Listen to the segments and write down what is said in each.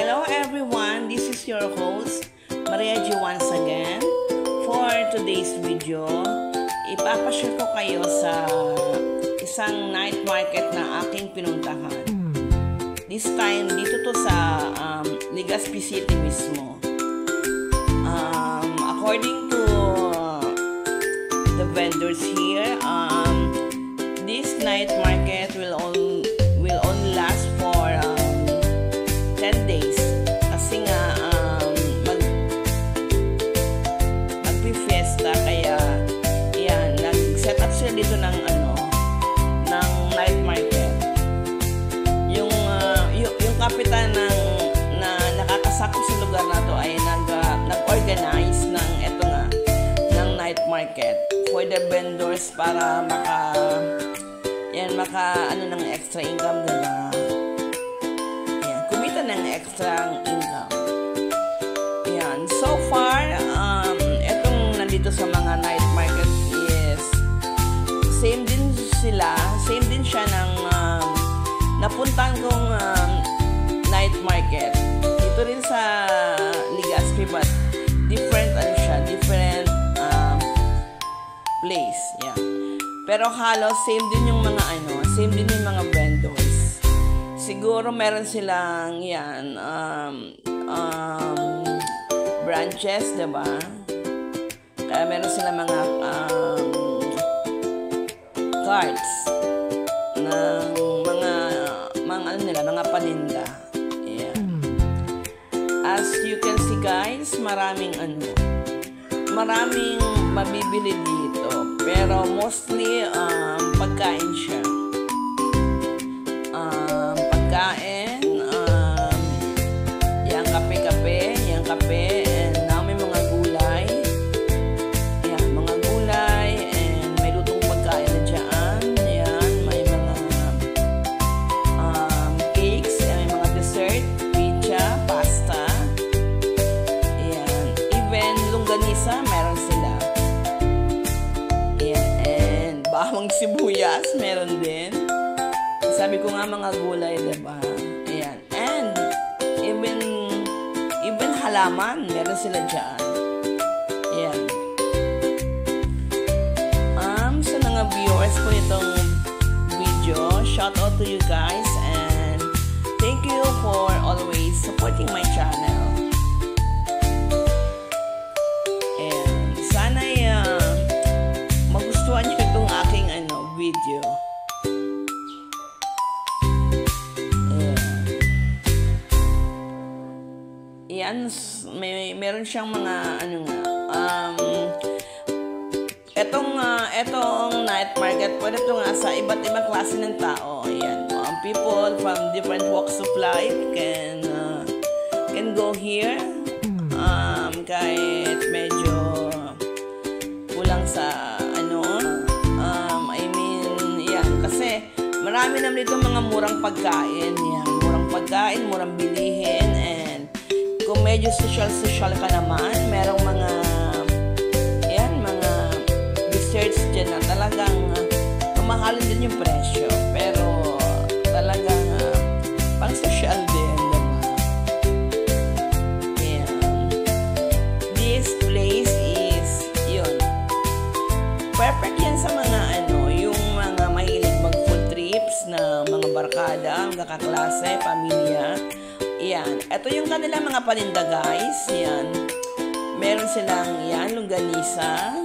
Hello everyone, this is your host, Maria G once again. For today's video, ipapashare ko kayo sa isang night market na aking pinuntahan. This time, dito to sa Legazpi City mismo. According to the vendors here, this night market will only last for 10 days. Kasi nga magpi-fiesta, kaya yan, nag-set up sila dito ng ng night market. Yung kapitan na nakakasakop sa lugar na to ay nag-organize ng night market for the vendors para ng extra income, diba? Ayan, kumita ng extra income. Ayan, so far, etong nandito sa mga night market is same din siya ng napuntahan kong night market. Ito rin sa Legazpi, but different place. Yeah. Pero halos same din yung mga vendors. Siguro meron silang branches, diba? Kaya meron silang mga carts ng mga paninda. Yeah. As you can see guys, maraming mabibili dito, pero mostly pagkain siya. Pagkain, yung kape, and now may mga gulay. Yan, mga gulay, and may lutong pagkain na dyan. Yan, may mga cakes, and may mga dessert, pizza, pasta. Yan, even longganisa, meron sila. Bawang sibuyas, meron din. Sabi ko nga mga gulay, diba? Ayan. And, even halaman, meron sila dyan. Ayan. Sa mga viewers ko nitong video, shout out to you guys, and thank you for always supporting my channel. And, sana magustuhan nyo itong aking video. Yan, meron siyang mga etong night market, pwede ito nga sa iba't ibang klase ng tao. Ayan, people from different walks of life can go here. Kahit medyo kulang sa kasi marami naman dito mga murang pagkain. Yan, murang pagkain, murang bilihin, and kung medyo social ka naman, merong mga desserts dyan na talagang mamahalin din yung presyo, pero talagang pang social din, diba? Yan. This place is perfect yan sa mga na mga barkada, mga kaklase, pamilya. Yan. Ito yung kanilang mga paninda guys. Yan. Meron silang longganisa,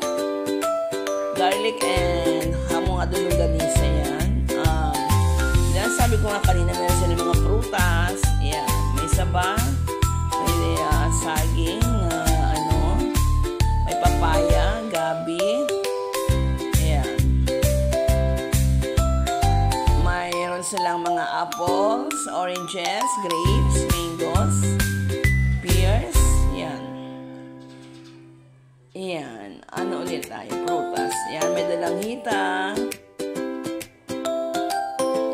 garlic and hamong longganisa yan. Sabi ko nga kanina, meron silang mga prutas. Yan. May saba, may saging, may papaya, gabi. Silang mga apples, oranges, grapes, mangoes, pears, yan. Yan. Ano ulit tayo? Prutas. Yan, may dalanghita.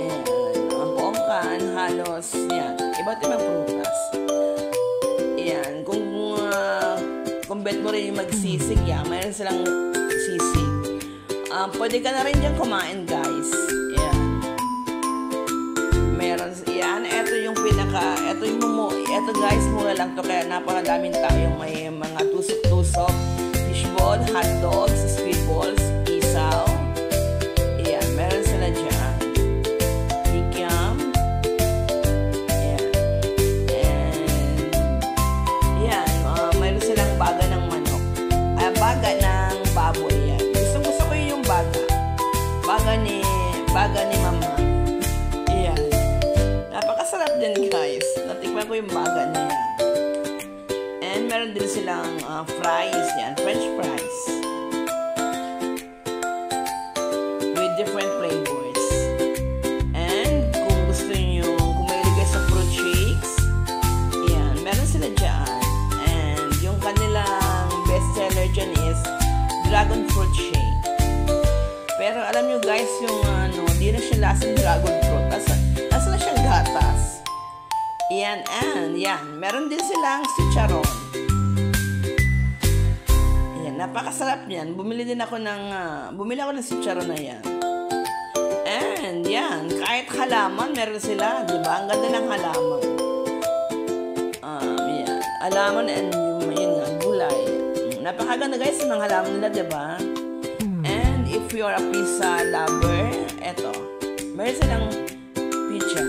Yan. Ang pongkan, halos. Yan. Iba't ibang prutas. Yan. Kung bet mo rin yung magsisig, yan. Mayroon silang sisig. Pwede ka na rin dyan kumain, guys. Yan. Ito yung saka, ito guys, mura lang to, kaya napakadaming tayong may mga tusok-tusok, fishball, hotdogs, squid balls, isaw. Ayan, meron sila dyan. Kikiam. Ayan. And, ayan, meron silang baga ng manok. Baga ng baboy yan. Gusto ko yung baga. Baga ni mama. Ayan. Napakasarap din guys. Natikman ko yung baga na yan. And meron din silang fries yan. French fries. With different flavors. And kung gusto nyo, kung may ligay sa fruit shakes, ayan, meron sila dyan. And yung kanilang bestseller dyan is dragon fruit shake. Pero alam nyo guys, yung di na siya lasang dragon fruit. Nasa na siyang gatas. Yan, and yan. Meron din silang chicharon. Yan, napakasarap yan. Bumili ako ng chicharon na yan. And yan, kahit halaman, meron sila. Diba? Ang ganda ng halaman. Yan. Halaman and yun nga, gulay. Napakaganda guys ng halaman nila, diba? And if you are a pizza lover, eto. Meron silang pizza.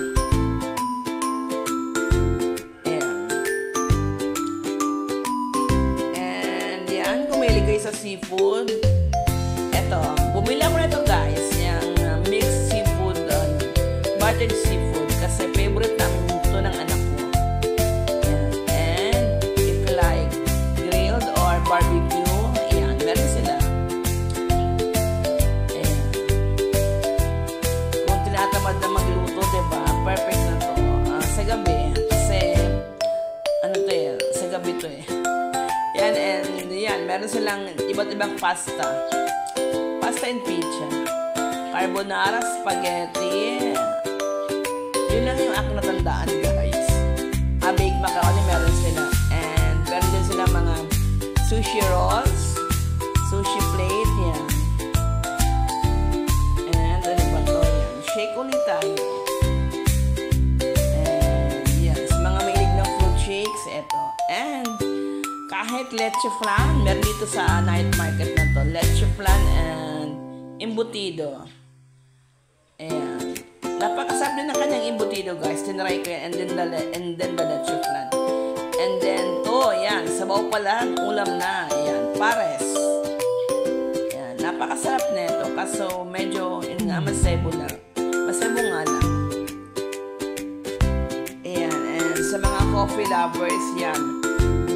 Sa seafood. Eto, bumili ako na ito guys, yung mixed seafood, buttered seafood, kasi favorite namin ito ng anak ko. Yan. And if you like grilled or barbecue, yan, meron sila. Ayan. Kung tinatamad na magluto, diba? Perfect na to. Sa gabi, kasi sa gabi to eh. Yan, and yan, meron silang iba't ibang pasta and pizza, carbonara, spaghetti. Yun lang yung aking natandaan guys. Baked macaroni meron sila, and meron din sila mga sushi rolls, sushi plate, yan. And ano ba to, yan, shake ulit tayo. And yan, sa mga mahilig ng fruit shakes, eto. And kahit leche flan, meron dito sa night market na to. Leche flan and embutido. Ayan. Napakasarap din ng kanyang embutido guys. Tinry ko yan. And then the leche flan. And then to, yan. Sabaw pala, ulam na. Ayan. Pares. Ayan. Napakasarap nito. Kaso medyo, yun nga, masebo na. Masebo nga lang. Ayan. And sa mga coffee lovers, yan.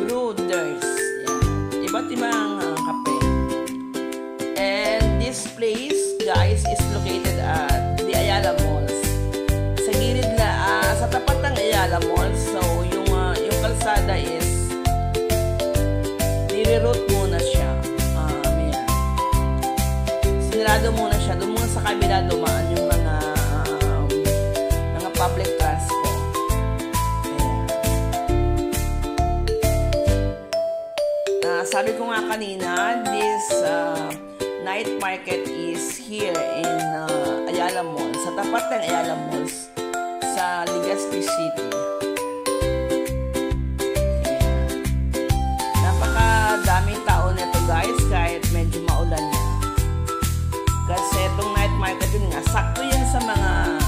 Brewers. Yan. Iba't ibang kape. And this place, guys, is located at the Ayala Malls. Sa gilid na, sa tapat ng Ayala Malls. So, yung kalsada is nire-route muna siya. Yan. Sinirado muna siya. Doon muna sa kabila dumaan yung mga public transport. Sabi ko nga kanina, this night market is here in Ayala Mall, sa tapat ng Ayala Malls, sa Legazpi City. Ayan. Napakadaming tao nito guys, kahit medyo maulan na. Kasi itong night market yun nga, sakto yan sa mga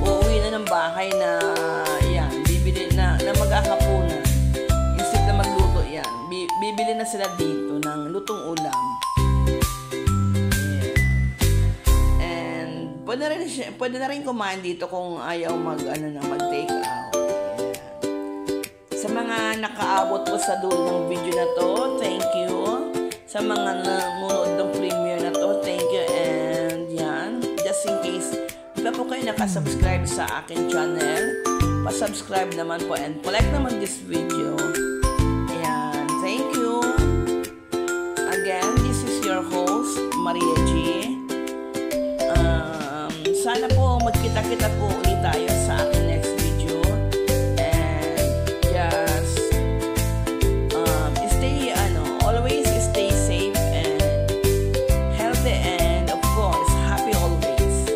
uuwi na ng bahay na yan, bibili na magkakapunan. Isip na magluto yan. Bibili na sila dito ng lutong ulam. Yeah. And pwede na rin kumain dito kung ayaw mag-take out. Yeah. Sa mga nakaabot po sa dulo ng video na to, thank you. Sa mga nanonood ng premiere na to, thank you. And yan, just in case di ba po kayo nakasubscribe sa akin channel, pa-subscribe naman po and like naman this video. Thank you. Again, this is your host, Maria G. Sana po magkita-kita po ulit tayo sa aking next video. And just always stay safe and healthy and of course, happy always.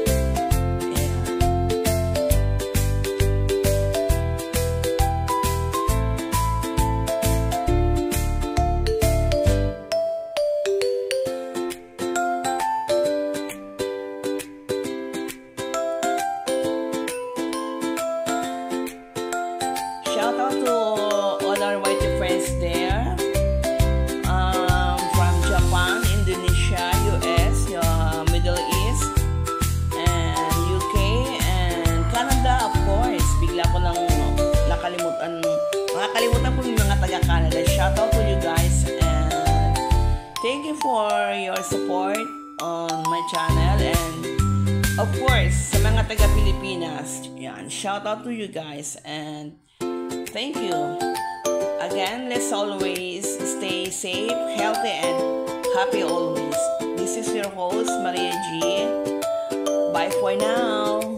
kalimutan po yung mga taga-Canada. Shout out to you guys and thank you for your support on my channel, and of course, sa mga taga-Pilipinas, yan, shout out to you guys and thank you. Again, let's always stay safe, healthy, and happy always. This is your host, Maria G. Bye for now.